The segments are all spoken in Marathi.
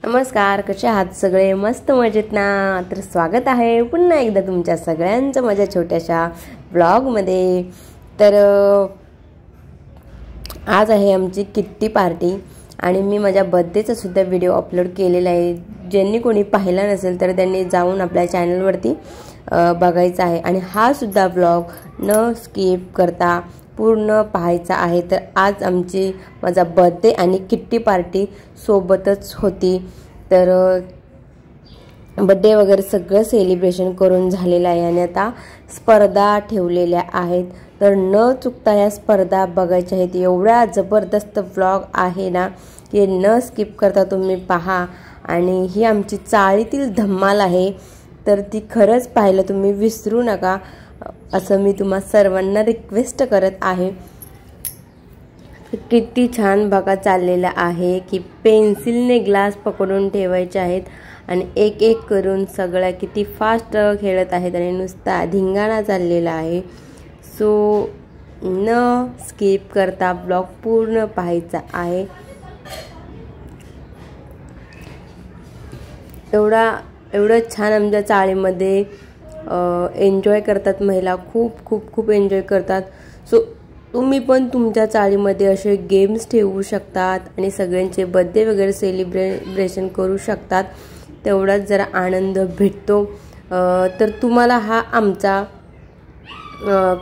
नमस्कार, कसे आहात सगळे? मस्त मजेत ना? तर स्वागत आहे पुन्हा एकदा तुमच्या सगळ्यांचं माझ्या छोट्याशा ब्लॉगमध्ये। तर आज आहे आमची किट्टी पार्टी आणि मी माझ्या बर्थडेचा सुद्धा व्हिडिओ अपलोड केलेला आहे। ज्यांनी कोणी पाहिला नसेल तर त्यांनी जाऊन आपल्या चॅनलवरती बघायचा आहे आणि हा सुद्धा ब्लॉग न स्किप करता पूर्ण पाहायचा आहे। तर आज आमची माझा बर्थडे आणि किट्टी पार्टी सोबतच होती। तर बर्थडे वगैरे सगळं सेलिब्रेशन करून झालेलं आहे आणि आता स्पर्धा ठेवलेल्या आहेत। तर न चुकता या स्पर्धा बघायच्या आहेत। एवढा जबरदस्त व्लॉग आहे ना की न स्किप करता तुम्ही पहा। आणि ही आमची चाळीतील धमाल आहे, तर ती खरंच पाहायला तुम्ही विसरू नका असं मी तुम्हा सर्वांना रिक्वेस्ट करत आहे। किती छान बघा चाललेला आहे की पेन्सिलने ग्लास पकडून ठेवायचे आहेत आणि एक एक करून सगळ्या किती फास्ट खेळत आहेत आणि नुसता धिंगाणा चाललेला आहे। सो न स्किप करता ब्लॉग पूर्ण पाहायचा आहे। एवढं छान आमच्या चाळीमध्ये एन्जॉय करतात महिला, खूप खूप खूप एन्जॉय करतात। सो तुम्ही पण तुमच्या चाळीमध्ये असे गेम्स ठेवू शकतात आणि सगळ्यांचे बर्थडे वगैरे सेलिब्रेशन करू शकतात। तेवढाच जरा आनंद भेटतो। तर तुम्हाला हा आमचा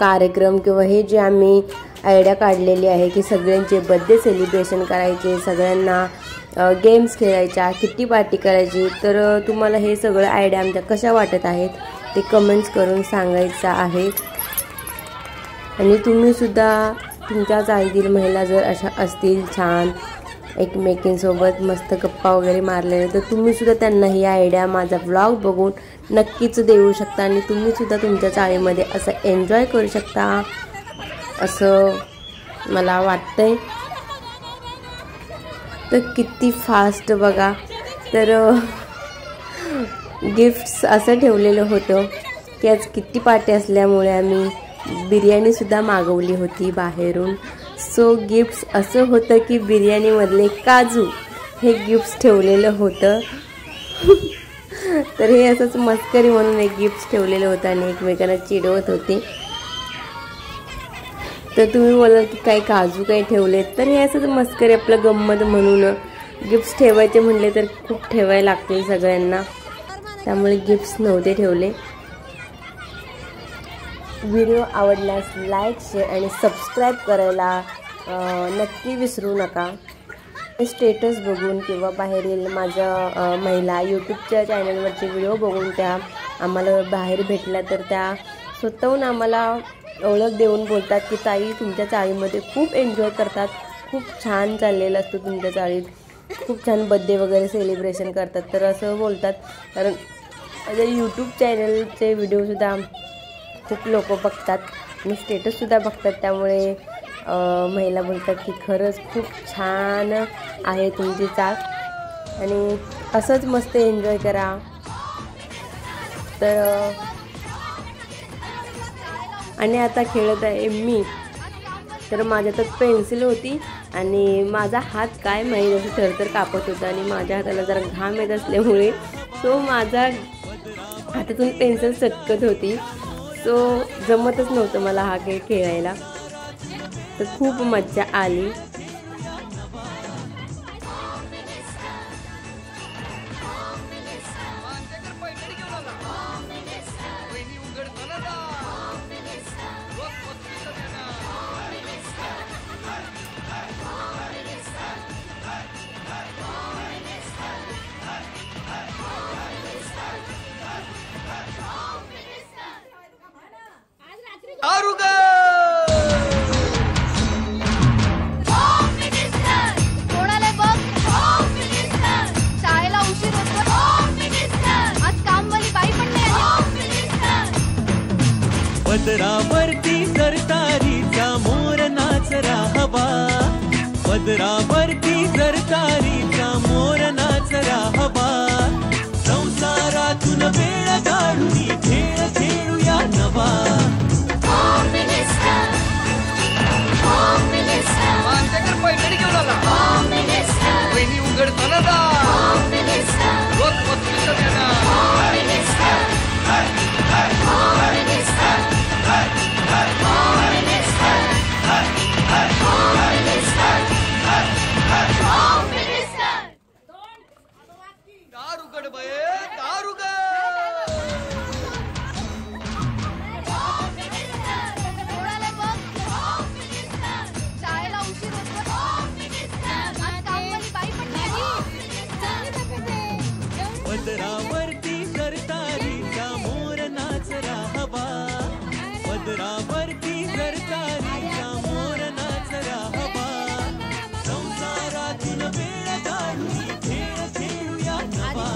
कार्यक्रम किंवा हे जे आम्ही आयडिया काढलेली आहे की सगळ्यांचे बर्थडे सेलिब्रेशन करायचे, सगळ्यांना गेम्स खेळायच्या, किट्टी पार्टी करायची, तर तुम्हाला हे सगळं आयडिया आमच्या कशा वाटत आहेत ते कमेंट्स करून सांगायचं आहे। आणि तुम्ही सुद्धा तुमच्या चाळीतील महिला जर अशा असतील छान एकमेकींसोबत मस्त गप्पा वगैरे मारलेले, तर तुम्ही सुद्धा त्यांना ही आयडिया माझा व्लॉग बघून नक्कीच देऊ शकता आणि तुम्ही सुद्धा तुमच्या चाळीमध्ये असं एन्जॉय करू शकता असं मला वाटतंय। तर किती फास्ट बघा। तर गिफ्ट्स असं ठेवलेलं होतं की आज किट्टी पार्टी असल्यामुळे आम्ही बिर्याणी सुद्धा मागवली होती बाहेरून। सो गिफ्ट्स असं होतं की बिर्याणीमधले काजू हे गिफ्ट्स ठेवलेलं होतं। तर हे असंच मस्करी म्हणून एक गिफ्ट्स ठेवलेलं होतं आणि एकमेकांना चिडवत होते। तर तुम्ही बोलाल की काही काजू काही ठेवलेत, तर हे असंच मस्करी आपलं गंमत म्हणून गिफ्ट्स ठेवायचे म्हटले तर खूप ठेवायला लागतील सगळ्यांना, त्यामुळे गिफ्ट्स नव्हते ठेवले। व्हिडिओ आवडल्यास लाईक, शेअर आणि सबस्क्राईब करायला नक्की विसरू नका। स्टेटस बघून किंवा बाहेरील माझ्या महिला यूट्यूबच्या चॅनलवरचे व्हिडिओ बघून त्या आम्हाला बाहेर भेटल्या, तर त्या स्वतःहून आम्हाला ओळख देऊन बोलतात की ताई तुमच्या चाळीमध्ये खूप एन्जॉय करतात, खूप छान चाललेलं असतं तुमच्या चाळीत, खूप छान बर्थडे वगैरे सेलिब्रेशन करतात, तर असं बोलतात। कारण माझ्या यूट्यूब चॅनलचे व्हिडिओसुद्धा खूप लोक बघतात आणि स्टेटससुद्धा बघतात, त्यामुळे महिला बोलतात की खरंच खूप छान आहे तुमची चाळ आणि असंच मस्त एन्जॉय करा। तर आणि आता खेळत आहे मी। तर माझ्या तर पेन्सिल होती आणि माझा हात काय माहीत असं थरथर कापत होता आणि माझ्या हाताला जरा घाम येत असल्यामुळे सो माझा हातातून पेन्सिल सटकत होती। सो जमतच नव्हतं मला हा खेळ खेळायला, तर खूप मज्जा आली। पदरावरती सरकारीचा मोर नाचरा हवा, पदरावरती सरकारीचा मोर नाचरा हवा। संसारातून वेळ काढून खेळ खेळूया नवा। पैठणी घेऊन आला, वहिनी उघडताना पदरावरती सरतारीचा मोर नाचरा हवा, पदरावरती सरतारीचा मोर नाचरा हवा, संसारातून वेळ काढून खेळ खेळूया नवा.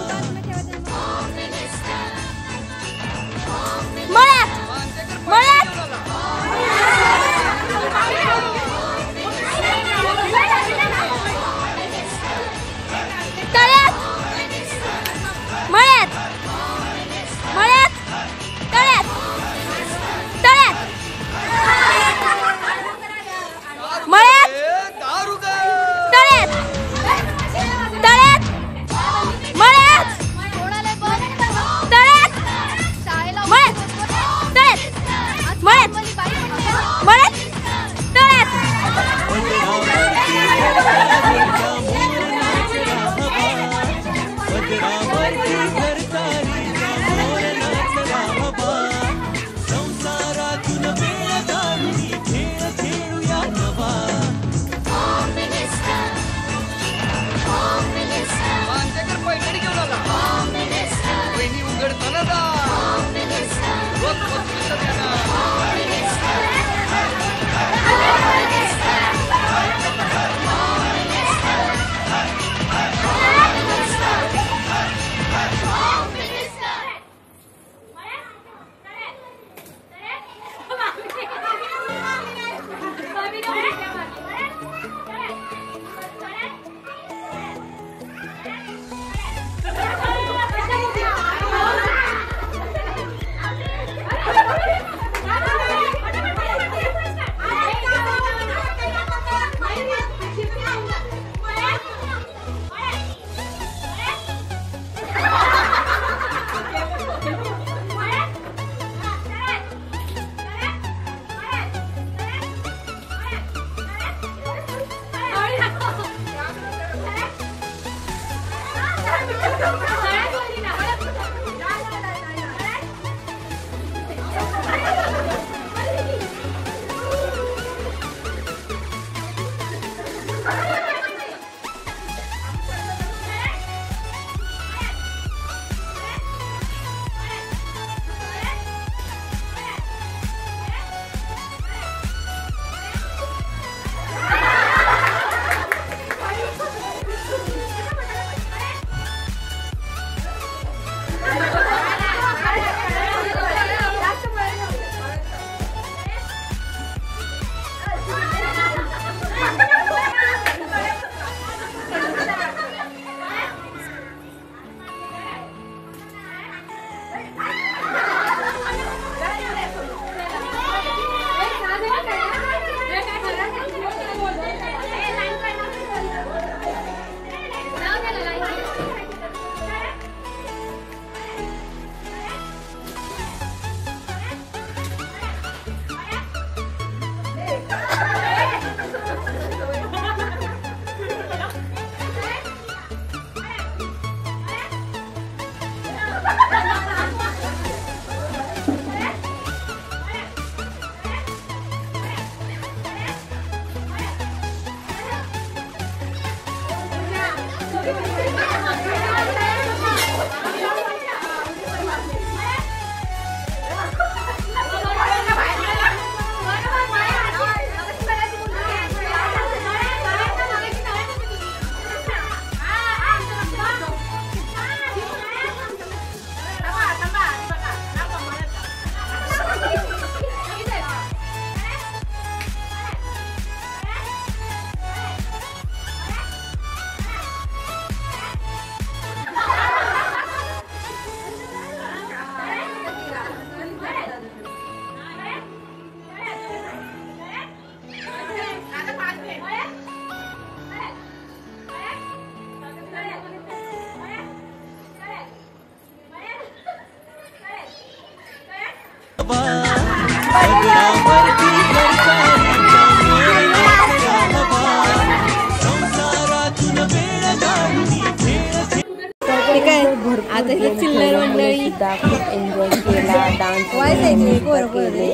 भरपूर चिल्लर मंडळी सुद्धा खूप एन्जॉय केला, डान्स केले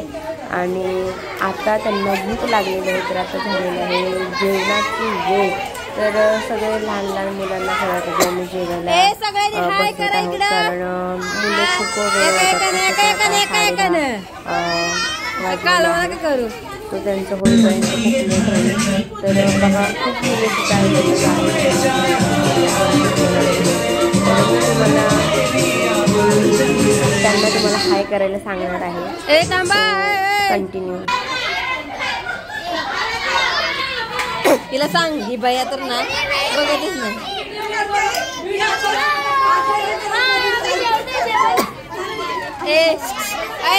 आणि आता त्यांना भूक लागलेली आहे. तर आता झालेलं आहे जेवणाची वेळ. तर सगळे लहान लहान मुलांना सगळ्यात आम्ही जेवायला बसत आहोत, कारण मुलं खूप वेळ तो त्यांचं होईपर्यंत खूप लेट होईल. तर बघा खूप मुले सुद्धा त्यांना तुम्हाला हाय करायला सांगणार आहे. कंटिन्यू तिला सांग ही बाया तर ना बघतच नाही.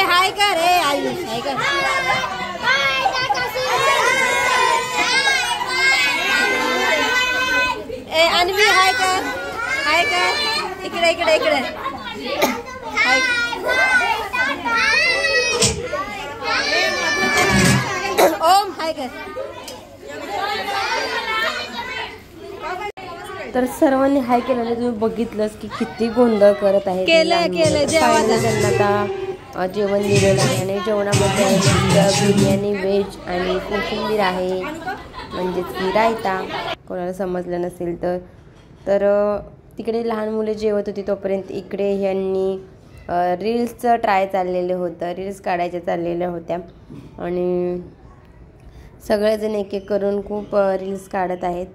हाय कर आई हाय कर. अन्वी हाय कर, हाय कर. इकडे इकडे इकडे हाय. ओम हाय कर. तर सर्वांनी हाय केलं. तुम्ही बघितलंच की किती गोंधळ करत आहे. त्यांना आता जेवण दिलेलं आहे आणि जेवणामध्ये बिर्याणी व्हेज आणि कोशिंबीर आहे, म्हणजेच की रायता, कोणाला समजलं नसेल तर तिकडे लहान मुले जेवत होती तोपर्यंत इकडे ह्यांनी रील्सचं ट्राय चाललेलं होतं, रील्स काढायच्या चाललेल्या होत्या आणि सगळेजण एक एक करून खूप रील्स काढत आहेत.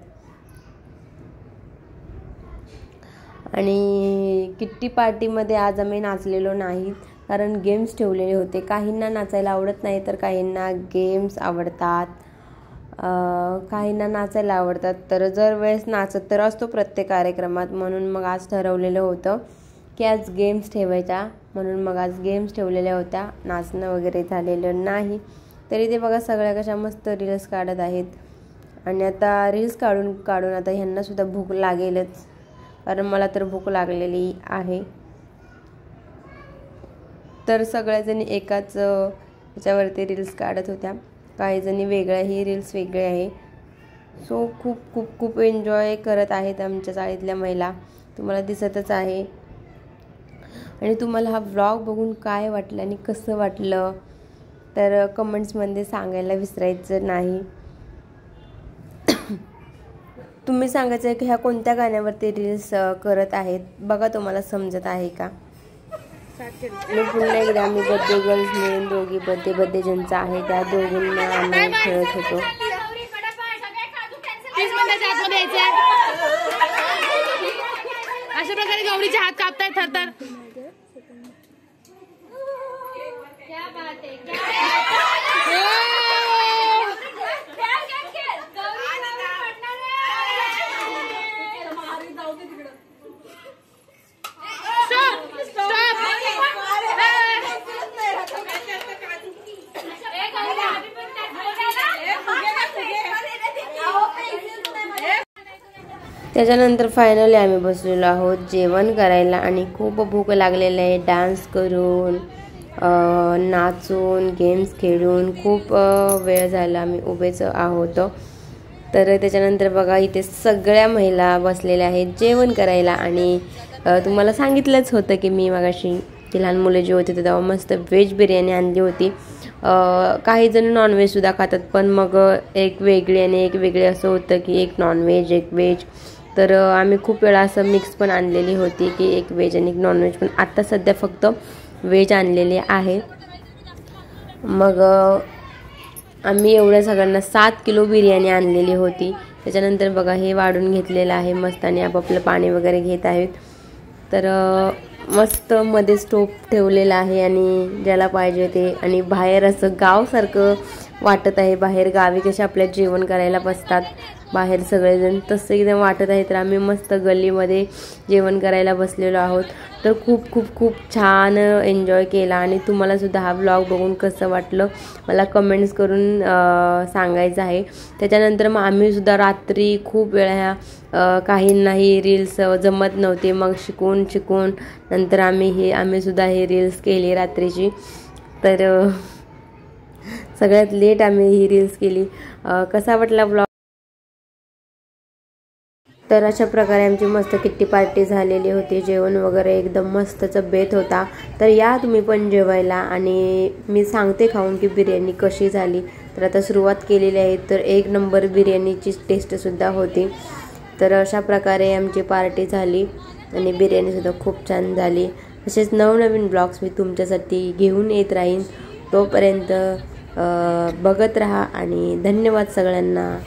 आणि किट्टी पार्टीमध्ये आज आम्ही नाचलेलो नाही, कारण गेम्स ठेवलेले होते. काहींना नाचायला आवडत नाही तर काहींना गेम्स आवडतात, काहींना नाचायला आवडतात. तर जर वेळेस नाचत तर असतो प्रत्येक कार्यक्रमात, म्हणून मग आज ठरवलेलं होतं की आज गेम्स ठेवायच्या, म्हणून मग आज गेम्स ठेवलेल्या होत्या. नाचणं वगैरे झालेलं नाही. तरी ते बघा सगळ्या कशा मस्त रील्स काढत आहेत. आणि आता रील्स काढून आता ह्यांनासुद्धा भूक लागेलच, कारण मला तर भूक लागलेली आहे. तर सगळ्याजणी एकाच ह्याच्यावरती रील्स काढत होत्या, काही जणी वेगळ्या, ही रील्स वेगळे आहे. सो खूप खूप खूप एन्जॉय करत आहेत आमच्या चाळीतल्या महिला, तुम्हाला दिसतच आहे. आणि तुम्हाला हा व्लॉग बघून काय वाटलं आणि कसं वाटलं तर कमेंट्समध्ये सांगायला विसरायचं नाही. तुम्ही सांगायचं आहे की ह्या कोणत्या गाण्यावरती रील्स करत आहेत, बघा तुम्हाला समजत आहे का. आणि पुन्हा एकदा आम्ही बड्डे गर्ल्स मिळून दोघी बड्डे ज्यांचा आहे त्या दोघींना आम्ही खेळत होतो. अशा प्रकारे गौरीचे हात कापताय थरथर. त्याच्यानंतर फायनली आम्ही बसलेलो आहोत जेवण करायला आणि खूप भूक लागलेलं आहे. डान्स करून नाचून गेम्स खेळून खूप वेळ झाला आम्ही उभेच आहोत. तर त्याच्यानंतर बघा इथे सगळ्या महिला बसलेल्या आहेत जेवण करायला. आणि तुम्हाला सांगितलंच होतं की मी मगाशी की लहान मुले जे होते तेव्हा मस्त व्हेज बिर्याणी आणली होती. काही जण नॉनव्हेजसुद्धा खातात, पण मग एक वेगळी आणि एक वेगळे असं होतं की एक नॉनव्हेज एक व्हेज. तर आम्ही खूप वेळा असं मिक्स पण आणलेली होती की एक व्हेज आणि एक नॉनव्हेज, पण आत्ता सध्या फक्त व्हेज आणलेली आहे. मग आम्ही एवढ्या सगळ्यांना 7 किलो बिर्याणी आणलेली होती. त्याच्यानंतर बघा हे वाढून घेतलेलं आहे मस्त आणि आपापलं पाणी वगैरे घेत आहेत. तर मस्त मध्ये स्टोप ठेवलेला आहे आणि ज्याला पाहिजे ते. आणि बाहेर असं गावसारखं वाटत आहे. बाहेर गावी कसे आपल्या जेवण करायला बसतात बाहेर सगळेजण, तसं एकदम वाटत आहे. तर आम्ही मस्त गल्लीमध्ये जेवण करायला बसलेलो आहोत. तर खूप खूप खूप छान एन्जॉय केला. आणि तुम्हालासुद्धा हा व्लॉग बघून कसं वाटलं मला कमेंट्स करून सांगायचं आहे. त्याच्यानंतर मग आम्हीसुद्धा रात्री खूप वेळा ह्या काहींनाही रील्स जमत नव्हते, मग शिकून नंतर आम्हीसुद्धा हे रील्स केली रात्रीची. तर सगळ्यात लेट आम्ही ही रील्स केली. कसा वाटला व्लॉग तर अशा प्रकारे आमची मस्त किट्टी पार्टी झालेली होती. जेवण वगैरे एकदम मस्तच बेत होता. तर या तुम्ही पण जेवायला आणि मी सांगते खाऊन की बिर्याणी कशी झाली. तर आता सुरुवात केलेली आहे. तर एक नंबर बिर्याणीची टेस्टसुद्धा होती. तर अशा प्रकारे आमची पार्टी झाली आणि बिर्याणीसुद्धा खूप छान झाली. असेच नवनवीन ब्लॉग्स मी तुमच्यासाठी घेऊन येत राहीन. तोपर्यंत बघत राहा आणि धन्यवाद सगळ्यांना.